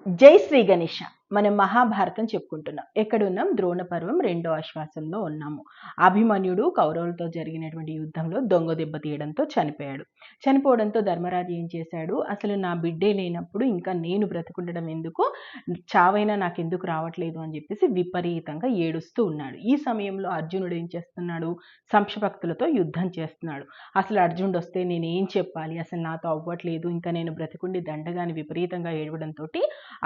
జై శ్రీ గణేష. మనం మహాభారతం చెప్పుకుంటున్నాం. ఎక్కడున్నాం? ద్రోణ పర్వం 2వ ఆశ్వాసంలో ఉన్నాము. అభిమన్యుడు కౌరవులతో జరిగినటువంటి యుద్ధంలో దొంగ దెబ్బ తీయడంతో చనిపోయాడు. చనిపోవడంతో ధర్మరాజు ఏం చేశాడు? అసలు నా బిడ్డే లేనప్పుడు ఇంకా నేను బ్రతికుండడం ఎందుకు? చావైనా నాకెందుకు రావట్లేదు అని చెప్పేసి విపరీతంగా ఏడుస్తూ ఉన్నాడు. ఈ సమయంలో అర్జునుడు ఏం చేస్తున్నాడు? సంశభక్తులతో యుద్ధం చేస్తున్నాడు. అసలు అర్జునుడు వస్తే నేనేం చెప్పాలి? అసలు నాతో అవ్వట్లేదు, ఇంకా నేను బ్రతికుండి దండగాని విపరీతంగా ఏడవడంతో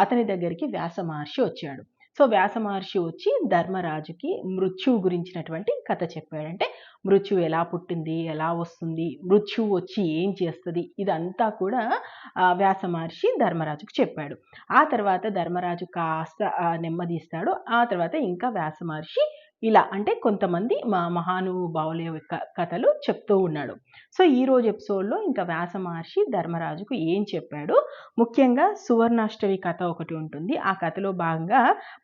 అతని దగ్గరికి వ్యాస మహర్షి వచ్చాడు. సో వ్యాస మహర్షి వచ్చి ధర్మరాజుకి మృత్యువు గురించినటువంటి కథ చెప్పాడు. అంటే మృత్యువు ఎలా పుట్టింది, ఎలా వస్తుంది, మృత్యువు వచ్చి ఏం చేస్తుంది, ఇదంతా కూడా వ్యాస మహర్షి ధర్మరాజుకు చెప్పాడు. ఆ తర్వాత ధర్మరాజు కాస్త నెమ్మదిస్తాడు. ఆ తర్వాత ఇంకా వ్యాస మహర్షి ఇలా అంటే కొంతమంది మహానుభావుల యొక్క కథలు చెప్తూ ఉన్నాడు. సో ఈరోజు ఎపిసోడ్లో ఇంకా వ్యాస మహర్షి ధర్మరాజుకు ఏం చెప్పాడు, ముఖ్యంగా సువర్ణాష్టమి కథ ఒకటి ఉంటుంది. ఆ కథలో భాగంగా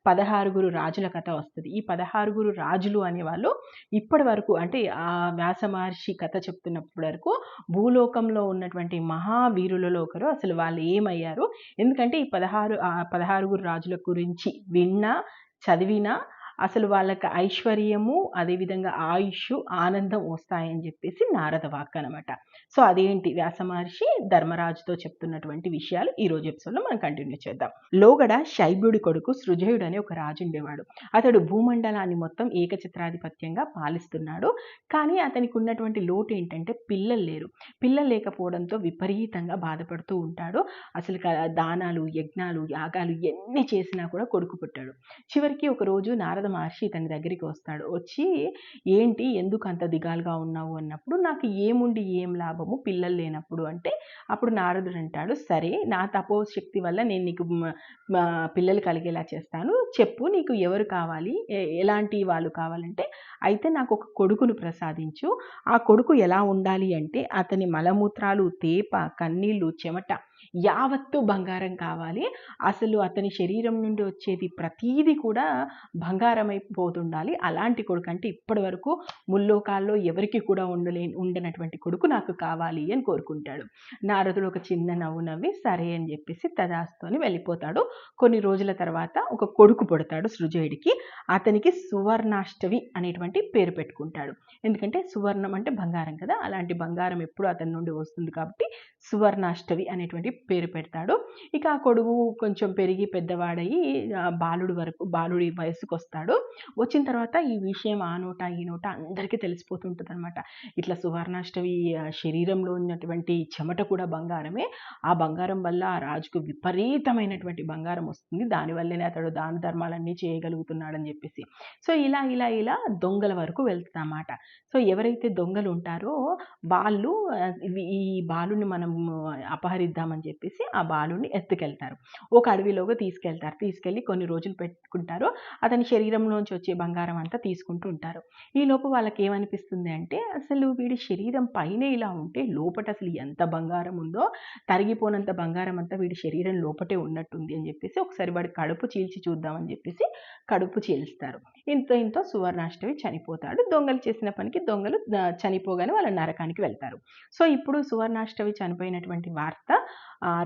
16 రాజుల కథ వస్తుంది. ఈ 16 రాజులు అనేవాళ్ళు ఇప్పటి వరకు అంటే ఆ వ్యాస మహర్షి కథ చెప్తున్నప్పటి వరకు భూలోకంలో ఉన్నటువంటి మహావీరులలో ఒకరు. అసలు వాళ్ళు ఏమయ్యారు, ఎందుకంటే ఈ 16 రాజుల గురించి విన్నా చదివినా అసలు వాళ్ళకి ఐశ్వర్యము, అదేవిధంగా ఆయుష్, ఆనందం వస్తాయని చెప్పేసి నారద వాక్ అనమాట. సో అదేంటి వ్యాస మహర్షి ధర్మరాజుతో చెప్తున్నటువంటి విషయాలు ఈ రోజు ఎపిసోడ్లో మనం కంటిన్యూ చేద్దాం. లోగడ శైబ్యుడి కొడుకు సృజయుడు అనే ఒక రాజు ఉండేవాడు. అతడు భూమండలాన్ని మొత్తం ఏకఛత్రాధిపత్యంగా పాలిస్తున్నాడు. కానీ అతనికి ఉన్నటువంటి లోటు ఏంటంటే పిల్లలు లేరు. పిల్లలు లేకపోవడంతో విపరీతంగా బాధపడుతూ ఉంటాడు. అసలు దానాలు, యజ్ఞాలు, యాగాలు ఎన్ని చేసినా కూడా కొడుకు పుట్టాడు. చివరికి ఒక రోజు నారద మహర్షి ఇతని దగ్గరికి వస్తాడు. వచ్చి ఏంటి ఎందుకు అంత దిగాలుగా ఉన్నావు అన్నప్పుడు, నాకు ఏముండి ఏం లాభము పిల్లలు లేనప్పుడు అంటే, అప్పుడు నారదుడు అంటాడు, సరే నా తపోశక్తి వల్ల నేను నీకు పిల్లలు కలిగేలా చేస్తాను, చెప్పు నీకు ఎవరు కావాలి, ఎలాంటి వాళ్ళు కావాలంటే, అయితే నాకు ఒక కొడుకును ప్రసాదించు. ఆ కొడుకు ఎలా ఉండాలి అంటే అతని మలమూత్రాలు, తేప, కన్నీళ్ళు, చెమట యావత్తు బంగారం కావాలి. అసలు అతని శరీరం నుండి వచ్చేది ప్రతీది కూడా బంగారమైపోతుండాలి. అలాంటి కొడుకు అంటే ఇప్పటి వరకు ముల్లోకాల్లో ఎవరికి కూడా ఉండనటువంటి కొడుకు నాకు కావాలి అని కోరుకుంటాడు. నారదుడు ఒక చిన్న నవ్వు నవ్వి సరే అని చెప్పేసి తదాస్తోని వెళ్ళిపోతాడు. కొన్ని రోజుల తర్వాత ఒక కొడుకు పుడతాడు సృజయుడికి. అతనికి సువర్ణాష్టవి అనేటువంటి పేరు పెట్టుకుంటాడు. ఎందుకంటే సువర్ణం అంటే బంగారం కదా, అలాంటి బంగారం ఎప్పుడు అతని నుండి వస్తుంది కాబట్టి సువర్ణాష్టవి అనేటువంటి పేరు పెడతాడు. ఇక ఆ కొడుకు కొంచెం పెరిగి పెద్దవాడయి బాలుడి వయసుకు వస్తాడు. వచ్చిన తర్వాత ఈ విషయం ఆ నోట ఈ నోట అందరికీ తెలిసిపోతుంటుంది అనమాట. ఇట్లా సువర్ణాష్టవి శరీరంలో ఉన్నటువంటి చెమట కూడా బంగారమే. ఆ బంగారం వల్ల ఆ రాజుకు విపరీతమైనటువంటి బంగారం వస్తుంది. దానివల్లనే అతడు దాన ధర్మాలన్నీ చేయగలుగుతున్నాడని చెప్పేసి. సో ఇలా ఇలా ఇలా దొంగల వరకు వెళ్తుందన్నమాట. సో ఎవరైతే దొంగలు ఉంటారో వాళ్ళు ఈ బాలుని మనం అపహరిద్దామని చెప్పేసి ఆ బాలుని ఎత్తుకెళ్తారు. ఒక అడవిలోకి తీసుకెళ్ళి కొన్ని రోజులు పెట్టుకుంటారు. అతని శరీరంలోంచి వచ్చే బంగారం అంతా తీసుకుంటూ ఉంటారు. ఈ లోపు వాళ్ళకి ఏమనిపిస్తుంది అంటే, అసలు వీడి శరీరం పైన ఇలా ఉంటే లోపట అసలు ఎంత బంగారం ఉందో, తరిగిపోనంత బంగారం అంతా వీడి శరీరం లోపటే ఉన్నట్టుంది అని చెప్పేసి ఒకసారి వాడి కడుపు చీల్చి చూద్దామని చెప్పేసి కడుపు చీల్స్తారు. ఇంతో సువర్ణాష్టమి చనిపోతాడు. దొంగలు చేసిన పనికి దొంగలు చనిపోగానే వాళ్ళ నరకానికి వెళ్తారు. సో ఇప్పుడు సువర్ణాష్టమి చనిపోయినటువంటి వార్త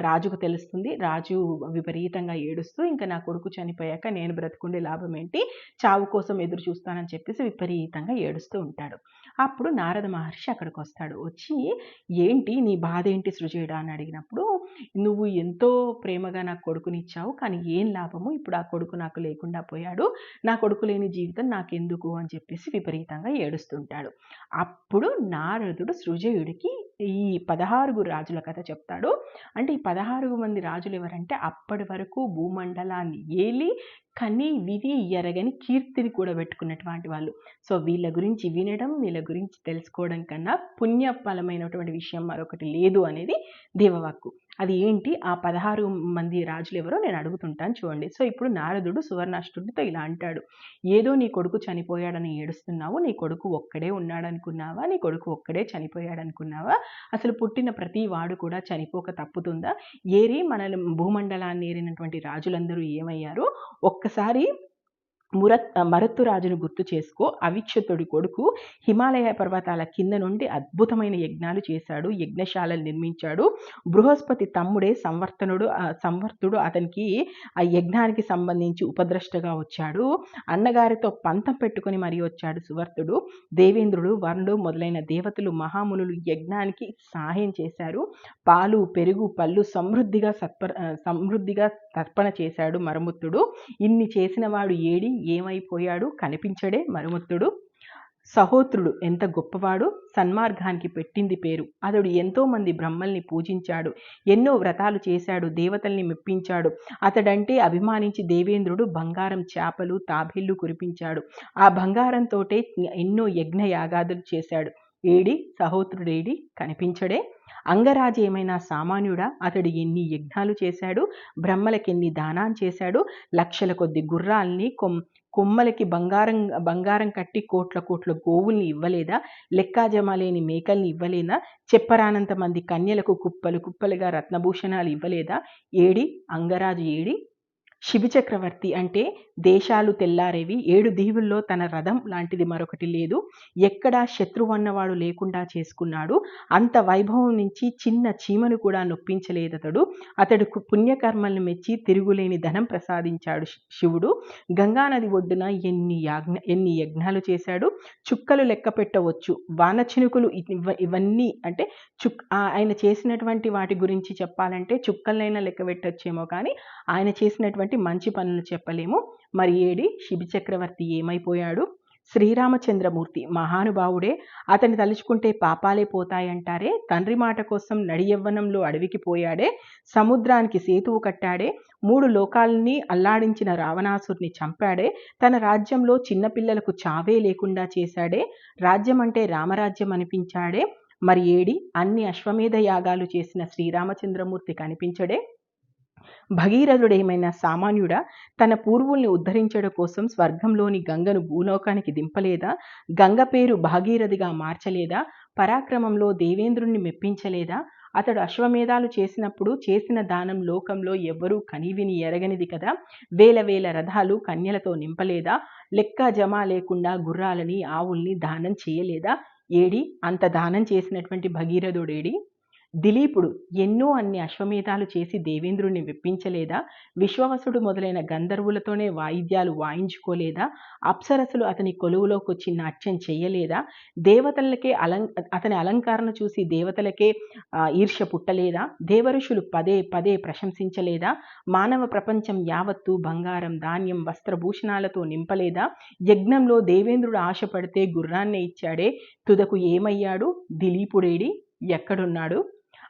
రాజుకు తెలుస్తుంది. రాజు విపరీతంగా ఏడుస్తూ, ఇంకా నా కొడుకు చనిపోయాక నేను బ్రతుకుండే లాభం ఏంటి, చావు కోసం ఎదురు చూస్తానని చెప్పేసి విపరీతంగా ఏడుస్తూ ఉంటాడు. అప్పుడు నారద మహర్షి అక్కడికి వస్తాడు. వచ్చి ఏంటి నీ బాధ ఏంటి సృజయుడా అని అడిగినప్పుడు, నువ్వు ఎంతో ప్రేమగా నాకు కొడుకునిచ్చావు, కానీ ఏం లాభము, ఇప్పుడు ఆ కొడుకు నాకు లేకుండా పోయాడు, నా కొడుకు లేని జీవితం నాకెందుకు అని చెప్పేసి విపరీతంగా ఏడుస్తుంటాడు. అప్పుడు నారదుడు సృజయుడికి ఈ 16 రాజుల కథ చెప్తాడు. అంటే ఈ 16 మంది రాజులు ఎవరంటే అప్పటి వరకు భూమండలాన్ని ఏలి కని విని ఎరగని కీర్తిని కూడా పెట్టుకున్నటువంటి వాళ్ళు. సో వీళ్ళ గురించి వినడం, వీళ్ళ గురించి తెలుసుకోవడం కన్నా పుణ్యఫలమైనటువంటి విషయం మరొకటి లేదు అనేది దేవవాక్కు. అది ఏంటి ఆ 16 మంది రాజులు ఎవరో నేను అడుగుతుంటాను చూడండి. సో ఇప్పుడు నారదుడు సువర్ణాష్టమితో ఇలా అంటాడు, ఏదో నీ కొడుకు చనిపోయాడని ఏడుస్తున్నావు, నీ కొడుకు ఒక్కడే ఉన్నాడనుకున్నావా, నీ కొడుకు ఒక్కడే చనిపోయాడనుకున్నావా, అసలు పుట్టిన ప్రతి వాడు కూడా చనిపోక తప్పుతుందా, ఏరి మన భూమండలాన్ని ఏరినటువంటి రాజులందరూ ఏమయ్యారు, ఒక్కసారి మరత్తు రాజును గుర్తు చేసుకో. అవిచ్యుతుడి కొడుకు హిమాలయ పర్వతాల కింద నుండి అద్భుతమైన యజ్ఞాలు చేశాడు, యజ్ఞశాలలు నిర్మించాడు. బృహస్పతి తమ్ముడే సంవర్తుడు అతనికి ఆ యజ్ఞానికి సంబంధించి ఉపద్రష్టగా వచ్చాడు. అన్నగారితో పంతం పెట్టుకొని మరీ వచ్చాడు సువర్తుడు. దేవేంద్రుడు, వరుణుడు మొదలైన దేవతలు, మహామునులు యజ్ఞానికి సహాయం చేశారు. పాలు, పెరుగు, పళ్ళు సమృద్ధిగా తర్పణ చేశాడు మరుముత్తుడు. ఇన్ని చేసిన వాడు ఏడి, ఏమైపోయాడు? కనిపించడే మరుముత్తుడు. సహోత్రుడు ఎంత గొప్పవాడు, సన్మార్గానికి పెట్టింది పేరు. అతడు ఎంతో మంది బ్రహ్మల్ని పూజించాడు, ఎన్నో వ్రతాలు చేశాడు, దేవతల్ని మెప్పించాడు. అతడంటే అభిమానించి దేవేంద్రుడు బంగారం చేపలు తాబేళ్లు కురిపించాడు. ఆ బంగారంతోటే ఎన్నో యజ్ఞ యాగాదులు చేశాడు. ఏడి సహోత్రుడేడి, కనిపించడే? అంగరాజు ఏమైనా సామాన్యుడా? అతడు ఎన్ని యజ్ఞాలు చేశాడు, బ్రహ్మలకెన్ని దానాలు చేశాడు. లక్షల కొద్ది గుర్రాల్ని, కొమ్మలకి బంగారం కట్టి కోట్ల గోవుల్ని ఇవ్వలేదా? లెక్కాజమాలేని మేకల్ని ఇవ్వలేదా? చెప్పరానంత మంది కన్యలకు కుప్పలుగా రత్నభూషణాలు ఇవ్వలేదా? AD అంగరాజు AD? శిబిచక్రవర్తి అంటే దేశాలు తెల్లారేవి. 7 దీవుల్లో తన రథం లాంటిది మరొకటి లేదు. ఎక్కడా శత్రువన్నవాడు లేకుండా చేసుకున్నాడు. అంత వైభవం నుంచి చిన్న చీమను కూడా నొప్పించలేదతడు. అతడు పుణ్యకర్మల్ని మెచ్చి తిరుగులేని ధనం ప్రసాదించాడు శివుడు. గంగానది ఒడ్డున ఎన్ని యజ్ఞాలు చేశాడు. చుక్కలు లెక్క పెట్టవచ్చు. వానచినుకులు ఇవన్నీ అంటే ఆయన చేసినటువంటి వాటి గురించి చెప్పాలంటే చుక్కలైనా లెక్క పెట్టొచ్చేమో కానీ ఆయన చేసినటువంటి మంచి పనులు చెప్పలేము. మరి ఏడి శిబిచక్రవర్తి ఏమైపోయాడు? శ్రీరామచంద్రమూర్తి మహానుభావుడే. అతన్ని తలుచుకుంటే పాపాలే పోతాయంటారే. తండ్రి మాట కోసం నడియవ్వనంలో అడవికి పోయాడే. సముద్రానికి సేతువు కట్టాడే. 3 లోకాలని అల్లాడించిన రావణాసుర్ని చంపాడే. తన రాజ్యంలో చిన్నపిల్లలకు చావే లేకుండా చేశాడే. రాజ్యం అంటే రామరాజ్యం అనిపించాడే. మరి ఏడి అన్ని అశ్వమేధ యాగాలు చేసిన శ్రీరామచంద్రమూర్తి కనిపించడే? భగీరథుడేమైనా సామాన్యుడా? తన పూర్వుల్ని ఉద్ధరించడం కోసం స్వర్గంలోని గంగను భూలోకానికి దింపలేదా? గంగ పేరు భాగీరథిగా మార్చలేదా? పరాక్రమంలో దేవేంద్రుణ్ణి మెప్పించలేదా? అతడు అశ్వమేధాలు చేసినప్పుడు చేసిన దానం లోకంలో ఎవ్వరూ కనివిని ఎరగనిది కదా. వేల రథాలు కన్యలతో నింపలేదా? లెక్క జమ లేకుండా గుర్రాలని, ఆవుల్ని దానం చేయలేదా? ఏడి అంత దానం చేసినటువంటి భగీరథుడేడి? దిలీపుడు ఎన్నో అన్ని అశ్వమేధాలు చేసి దేవేంద్రుణ్ణి మెప్పించలేదా? విశ్వవసుడు మొదలైన గంధర్వులతోనే వాయిద్యాలు వాయించుకోలేదా? అప్సరసులు అతని కొలువులోకొచ్చి నాట్యం చెయ్యలేదా? దేవతలకే అతని అలంకరణ చూసి దేవతలకే ఈర్ష్య పుట్టలేదా? దేవఋషులు పదే ప్రశంసించలేదా? మానవ ప్రపంచం యావత్తు బంగారం, ధాన్యం, వస్త్రభూషణాలతో నింపలేదా? యజ్ఞంలో దేవేంద్రుడు ఆశపడితే గుర్రాన్నే ఇచ్చాడే. తుదకు ఏమయ్యాడు? దిలీపుడేడి? ఎక్కడున్నాడు?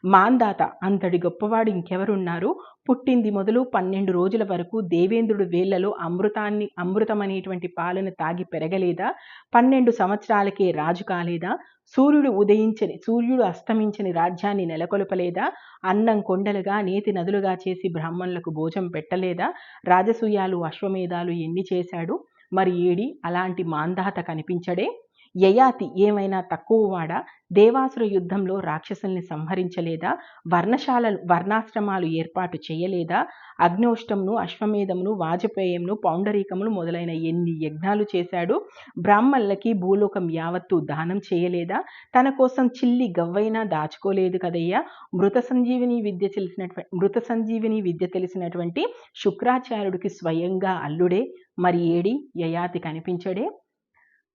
మాందాత అంతటి గొప్పవాడు ఇంకెవరున్నారు? పుట్టింది మొదలు 12 రోజుల వరకు దేవేంద్రుడు వేళ్లలో అమృతమనేటువంటి పాలను తాగి పెరగలేదా? 12 సంవత్సరాలకే రాజు కాలేదా? సూర్యుడు అస్తమించని రాజ్యాన్ని నెలకొల్పలేదా? అన్నం కొండలుగా, నేతి నదులుగా చేసి బ్రాహ్మణులకు భోజనం పెట్టలేదా? రాజసూయాలు, అశ్వమేధాలు ఎన్ని చేశాడు? మరి ఏడి అలాంటి మాందాత కనిపించడే? యయాతి ఏమైనా తక్కువవాడా? దేవాసుర యుద్ధంలో రాక్షసుల్ని సంహరించలేదా? వర్ణాశ్రమాలు ఏర్పాటు చేయలేదా? అగ్నోష్టమును, అశ్వమేధమును, వాజపేయమును, పౌండరీకమును మొదలైన ఎన్ని యజ్ఞాలు చేశాడు? బ్రాహ్మణులకి భూలోకం యావత్తు దానం చేయలేదా? తన కోసం చిల్లి గవ్వైనా దాచుకోలేదు కదయ్యా. మృత సంజీవిని విద్య తెలిసినటువంటి శుక్రాచార్యుడికి స్వయంగా అల్లుడే. మరి ఏడి యయాతి కనిపించడే?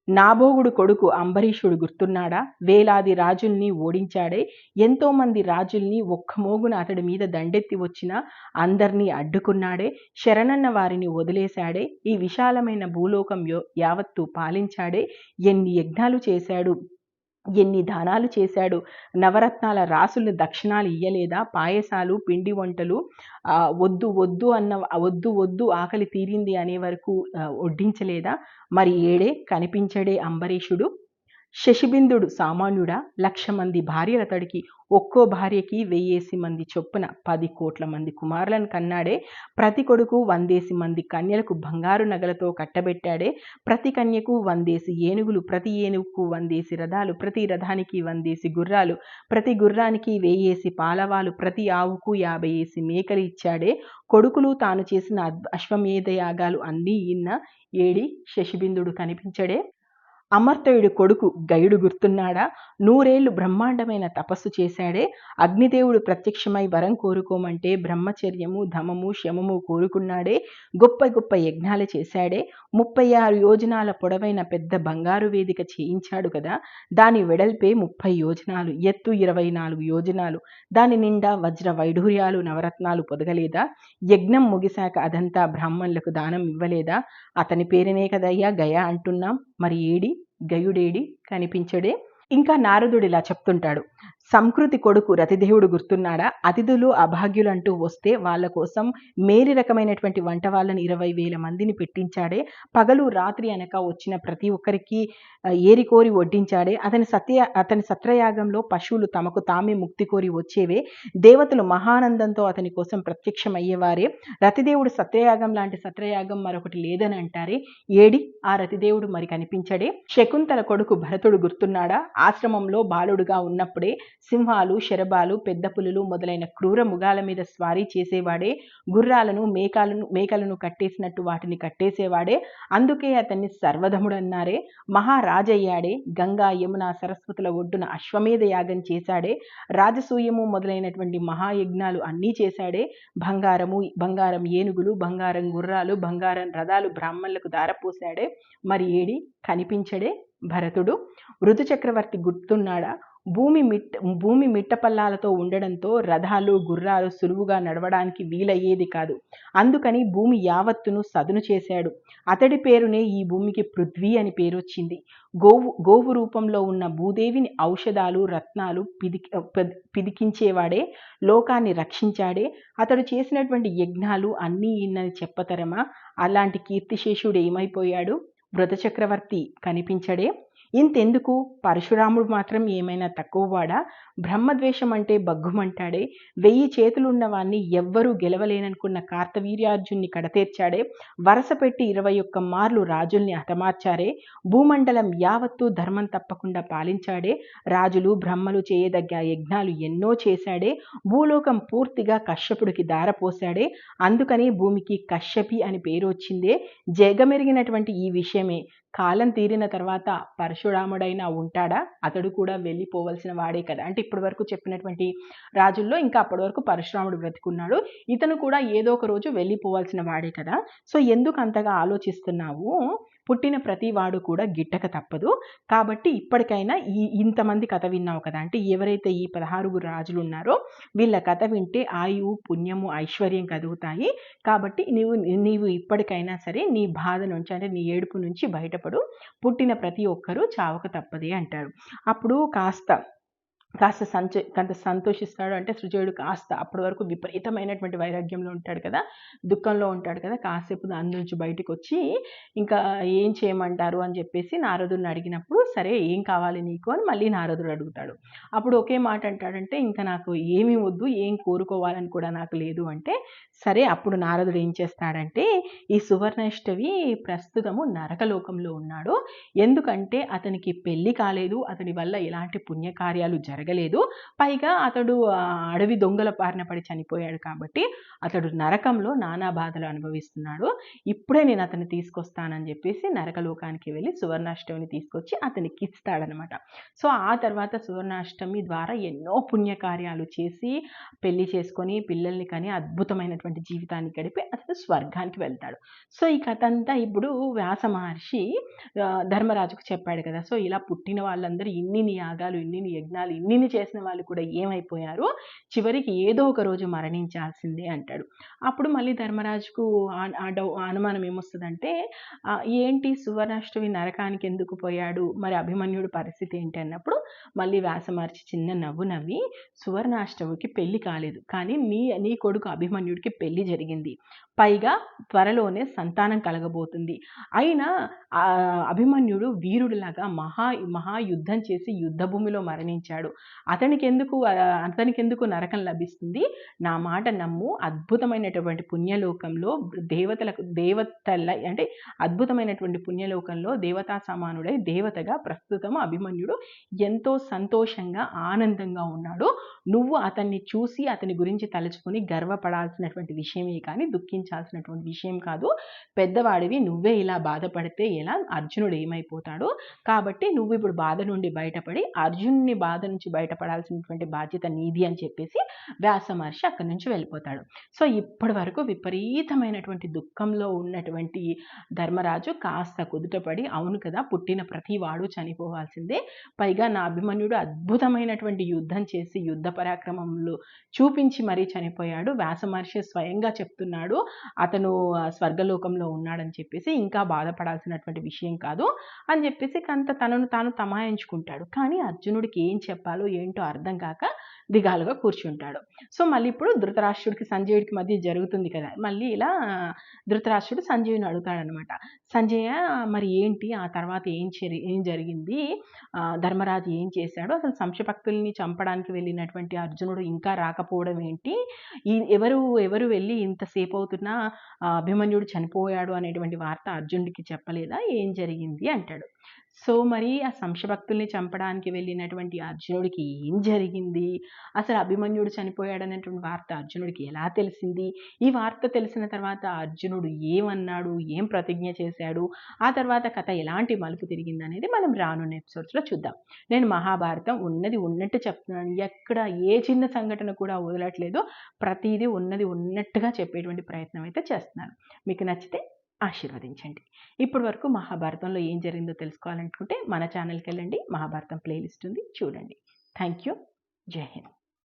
నాభోగుడు కొడుకు అంబరీషుడు గుర్తున్నాడా? వేలాది రాజుల్ని ఓడించాడే. ఎంతోమంది రాజుల్ని ఒక్కమోగున అతడి మీద దండెత్తి వచ్చినా అందర్నీ అడ్డుకున్నాడే. శరణన్న వారిని వదిలేశాడే. ఈ విశాలమైన భూలోకం యావత్తు పాలించాడే. ఎన్ని యజ్ఞాలు చేశాడు, ఎన్ని దానాలు చేశాడు. నవరత్నాల రాసులు దక్షిణాలు ఇయ్యలేదా? పాయసాలు, పిండి వంటలు వద్దు ఆకలి తీరింది అనే వరకు వడ్డించలేదా? మరి ఏడే కనిపించడే అంబరీషుడు? శశిబిందుడు సామాన్యుడా? 1,00,000 మంది భార్యలతడికి, ఒక్కో భార్యకి 1,000 మంది చొప్పున 10 కోట్ల మంది కుమారులను కన్నాడే. ప్రతి కొడుకు 100 మంది కన్యలకు బంగారు నగలతో కట్టబెట్టాడే. ప్రతి కన్యకు 100 ఏనుగులు, ప్రతి ఏనుగుకు 100 రథాలు, ప్రతి రథానికి 100 గుర్రాలు, ప్రతి గుర్రానికి 1000 పాలవాలు, ప్రతి ఆవుకు 50 మేకలు ఇచ్చాడే. కొడుకులు తాను చేసిన అశ్వమేధ యాగాలు అన్నీ ఇన్న ఏడి శశిబిందుడు కనిపించడే. అమర్త్యుడి కొడుకు గయుడు గుర్తున్నాడా? 100 ఏళ్లు బ్రహ్మాండమైన తపస్సు చేశాడే. అగ్నిదేవుడు ప్రత్యక్షమై వరం కోరుకోమంటే బ్రహ్మచర్యము, ధమము, శమము కోరుకున్నాడే. గొప్ప గొప్ప యజ్ఞాలు చేశాడే. 36 యోజనాల పొడవైన పెద్ద బంగారు వేదిక చేయించాడు కదా. దాని వెడల్పే 30 యోజనాలు, ఎత్తు 24 యోజనాలు. దాని నిండా వజ్ర వైఢూర్యాలు, నవరత్నాలు పొదగలేదా? యజ్ఞం ముగిశాక అదంతా బ్రాహ్మణులకు దానం ఇవ్వలేదా? అతని పేరునే కదయ్యా గయ అంటున్నాం. మరి ఏడి గయుడేడి కనిపించడే. ఇంకా నారదుడిలా చెప్తుంటాడు. సంకృతి కొడుకు రతిదేవుడు గుర్తున్నాడా? అతిథులు అభాగ్యులంటూ వస్తే వాళ్ళ కోసం మేలి రకమైనటువంటి వంట వాళ్ళని 20,000 మందిని పెట్టించాడే. పగలు రాత్రి అనక వచ్చిన ప్రతి ఒక్కరికి ఏరికోరి వడ్డించాడే. అతని సత్రయాగంలో పశువులు తమకు తామే ముక్తి కోరి వచ్చేవే. దేవతలు మహానందంతో అతని కోసం ప్రత్యక్షమయ్యేవారే. రతిదేవుడు సత్యయాగం లాంటి సత్రయాగం మరొకటి లేదని అంటారే. ఏడి ఆ రతిదేవుడు మరి కనిపించడే. శకుంతల కొడుకు భరతుడు గుర్తున్నాడా? ఆశ్రమంలో బాలుడుగా ఉన్నప్పుడే సింహాలు, శరభాలు, పెద్ద పులులు మొదలైన క్రూర మృగాల మీద స్వారీ చేసేవాడే. గుర్రాలను, మేకలను కట్టేసినట్టు వాటిని కట్టేసేవాడే. అందుకే అతన్ని సర్వధముడన్నారే. మహారాజయ్యాడే. గంగా, యమున, సరస్వతుల ఒడ్డున అశ్వమేధ యాగం చేశాడే. రాజసూయము మొదలైనటువంటి మహాయజ్ఞాలు అన్నీ చేశాడే. బంగారం ఏనుగులు, బంగారం గుర్రాలు, బంగారం రథాలు బ్రాహ్మణులకు దారపోశాడే. మరి ఏడి కనిపించడే భరతుడు. ఋతు చక్రవర్తి గుర్తున్నాడా? భూమి మిట్టపల్లాలతో ఉండడంతో రథాలు, గుర్రాలు సులువుగా నడవడానికి వీలయ్యేది కాదు. అందుకని భూమి యావత్తును సదును చేశాడు. అతడి పేరునే ఈ భూమికి పృథ్వీ అని పేరొచ్చింది. గోవు రూపంలో ఉన్న భూదేవిని ఔషధాలు, రత్నాలు పిదికించేవాడే. లోకాన్ని రక్షించాడే. అతడు చేసినటువంటి యజ్ఞాలు అన్నీ ఇన్నని చెప్పతరమా? అలాంటి కీర్తిశేషుడు ఏమైపోయాడు? వృత చక్రవర్తి కనిపించడే. ఇంతెందుకు, పరశురాముడు మాత్రం ఏమైనా తక్కువవాడా? బ్రహ్మద్వేషం అంటే బగ్గుమంటాడే. 1000 చేతులున్నవాణ్ణి ఎవ్వరూ గెలవలేననుకున్న కార్తవీర్యార్జున్ని కడతేర్చాడే. వరస పెట్టి 21 మార్లు రాజుల్ని హతమార్చారే. భూమండలం యావత్తూ ధర్మం తప్పకుండా పాలించాడే. రాజులు, బ్రహ్మలు చేయదగ్గ యజ్ఞాలు ఎన్నో చేశాడే. భూలోకం పూర్తిగా కశ్యపుడికి దారపోశాడే. అందుకని భూమికి కశ్యపి అని పేరు వచ్చిందే. జగమెరిగినటువంటి ఈ విషయమే. కాలం తీరిన తర్వాత పరశురాముడైనా ఉంటాడా? అతడు కూడా వెళ్ళిపోవలసిన వాడే కదా. అంటే ఇప్పటి వరకు చెప్పినటువంటి రాజుల్లో ఇంకా అప్పటి వరకు పరశురాముడు బ్రతికున్నాడు. ఇతను కూడా ఏదో ఒక రోజు వెళ్ళిపోవాల్సిన వాడే కదా. సో ఎందుకు అంతగా ఆలోచిస్తున్నావు? పుట్టిన ప్రతి వాడు కూడా గిట్టక తప్పదు. కాబట్టి ఇప్పటికైనా ఇంతమంది కథ విన్నావు కదా. అంటే ఎవరైతే ఈ 16 రాజులు ఉన్నారో వీళ్ళ కథ వింటే ఆయువు, పుణ్యము, ఐశ్వర్యం కలుగుతాయి. కాబట్టి నీవు ఇప్పటికైనా సరే నీ బాధ నుంచి, అంటే నీ ఏడుపు నుంచి బయటపడు. పుట్టిన ప్రతి ఒక్కరూ చావక తప్పదే అంటారు. అప్పుడు కాస్త సంతోషిస్తాడు. అంటే సృజయుడు కాస్త అప్పటి వరకు విపరీతమైనటువంటి వైరాగ్యంలో ఉంటాడు కదా, దుఃఖంలో ఉంటాడు కదా. కాసేపు దాని నుంచి బయటకు వచ్చి ఇంకా ఏం చేయమంటారు అని చెప్పేసి నారదుడిని అడిగినప్పుడు, సరే ఏం కావాలి నీకు అని మళ్ళీ నారదుడు అడుగుతాడు. అప్పుడు ఒకే మాట అంటాడంటే, ఇంకా నాకు ఏమీ వద్దు, ఏం కోరుకోవాలని కూడా నాకు లేదు అంటే, సరే అప్పుడు నారదుడు ఏం చేస్తాడంటే, ఈ సువర్ణాష్టమి ప్రస్తుతము నరకలోకంలో ఉన్నాడు. ఎందుకంటే అతనికి పెళ్లి కాలేదు, అతని వల్ల ఎలాంటి పుణ్యకార్యాలు జరగలేదు. పైగా అతడు అడవి దొంగల బారిన పడి చనిపోయాడు. కాబట్టి అతడు నరకంలో నానా బాధలు అనుభవిస్తున్నాడు. ఇప్పుడే నేను అతన్ని తీసుకొస్తానని చెప్పేసి నరకలోకానికి వెళ్ళి సువర్ణాష్టమిని తీసుకొచ్చి అతనికి ఇస్తాడనమాట. సో ఆ తర్వాత సువర్ణాష్టమి ద్వారా ఎన్నో పుణ్యకార్యాలు చేసి పెళ్లి చేసుకొని పిల్లల్ని కానీ అద్భుతమైనటువంటి జీవితాన్ని గడిపి అతడు స్వర్గానికి వెళ్తాడు. సో ఈ కథ అంతా ఇప్పుడు వ్యాస మహర్షి ధర్మరాజుకు చెప్పాడు కదా. సో ఇలా పుట్టిన వాళ్ళందరూ ఇన్ని యాగాలు, ఇన్ని యజ్ఞాలు, ఇన్ని పెళ్లిని చేసిన వాళ్ళు కూడా ఏమైపోయారు, చివరికి ఏదో ఒక రోజు మరణించాల్సిందే అంటాడు. అప్పుడు మళ్ళీ ధర్మరాజుకు అనుమానం ఏమొస్తదంటే ఏంటి సువర్ణాష్టమి నరకానికి ఎందుకు పోయాడు, మరి అభిమన్యుడి పరిస్థితి ఏంటి అన్నప్పుడు మళ్ళీ వ్యాసమహర్షి చిన్న నవ్వు నవ్వి, సువర్ణాష్టమికి పెళ్లి కాలేదు, కానీ నీ కొడుకు అభిమన్యుడికి పెళ్లి జరిగింది, పైగా త్వరలోనే సంతానం కలగబోతుంది. అయినా అభిమన్యుడు వీరుడిలాగా మహాయుద్ధం చేసి యుద్ధ భూమిలో మరణించాడు, అతనికెందుకు నరకం లభిస్తుంది, నా మాట నమ్ము, అద్భుతమైనటువంటి పుణ్యలోకంలో అంటే అద్భుతమైనటువంటి పుణ్యలోకంలో దేవతా సమానుడై దేవతగా ప్రస్తుతం అభిమన్యుడు ఎంతో సంతోషంగా ఆనందంగా ఉన్నాడు. నువ్వు అతన్ని చూసి అతని గురించి తలుచుకుని గర్వపడాల్సినటువంటి విషయమే కానీ దుఃఖించాల్సినటువంటి విషయం కాదు. పెద్దవాడివి, నువ్వే ఇలా బాధపడితే ఎలా, అర్జునుడు ఏమైపోతాడు, కాబట్టి నువ్వు ఇప్పుడు బాధ నుండి బయటపడి అర్జునుని బాధ నుంచి బయటపడాల్సినటువంటి బాధ్యత నీది అని చెప్పేసి వ్యాస మహర్షి అక్కడి నుంచి వెళ్ళిపోతాడు. సో ఇప్పటి వరకు విపరీతమైనటువంటి దుఃఖంలో ఉన్నటువంటి ధర్మరాజు కాస్త కుదుటపడి, అవును కదా, పుట్టిన ప్రతి వాడు చనిపోవాల్సిందే, పైగా నా అభిమన్యుడు అద్భుతమైనటువంటి యుద్ధం చేసి యుద్ధ పరాక్రమంలో చూపించి మరీ చనిపోయాడు, వ్యాస మహర్షి స్వయంగా చెప్తున్నాడు అతను స్వర్గలోకంలో ఉన్నాడని చెప్పేసి, ఇంకా బాధపడాల్సినటువంటి విషయం కాదు అని చెప్పేసి తనను తాను తమాయించుకుంటాడు. కానీ అర్జునుడికి ఏం చెప్పాలో ఏంటో అర్థం కాక దిగాలుగా కూర్చుంటాడు. సో మళ్ళీ ఇప్పుడు ధృతరాష్ట్రుడికి సంజయుడికి మధ్య జరుగుతుంది కదా, మళ్ళీ ఇలా ధృతరాష్ట్రుడు సంజయుని అడుగుతాడనమాట, సంజయ మరి ఏంటి ఆ తర్వాత ఏం జరిగింది, ధర్మరాజు ఏం చేశాడు, అసలు సంశభక్తుల్ని చంపడానికి వెళ్ళినటువంటి అర్జునుడు ఇంకా రాకపోవడం ఏంటి, ఎవరు వెళ్ళి ఇంతసేపు అవుతున్నా అభిమన్యుడు చనిపోయాడు అనేటువంటి వార్త అర్జునుడికి చెప్పలేదా, ఏం జరిగింది అంటాడు. సో మరి ఆ సంశభక్తుల్ని చంపడానికి వెళ్ళినటువంటి అర్జునుడికి ఏం జరిగింది, అసలు అభిమన్యుడు చనిపోయాడనేటువంటి వార్త అర్జునుడికి ఎలా తెలిసింది, ఈ వార్త తెలిసిన తర్వాత అర్జునుడు ఏమన్నాడు, ఏం ప్రతిజ్ఞ చేశాడు, ఆ తర్వాత కథ ఎలాంటి మలుపు తిరిగింది అనేది మనం రానున్న ఎపిసోడ్స్లో చూద్దాం. నేను మహాభారతం ఉన్నది ఉన్నట్టు చెప్తున్నాను, ఎక్కడ ఏ చిన్న సంఘటన కూడా వదలట్లేదు, ప్రతిదీ ఉన్నది ఉన్నట్టుగా చెప్పేటువంటి ప్రయత్నం అయితే చేస్తున్నాను. మీకు నచ్చితే ఆశీర్వదించండి. ఇప్పటి వరకు మహాభారతంలో ఏం జరిగిందో తెలుసుకోవాలనుకుంటే మన ఛానల్కి వెళ్ళండి, మహాభారతం ప్లేలిస్ట్ ఉంది, చూడండి. Thank you. జై హింద్.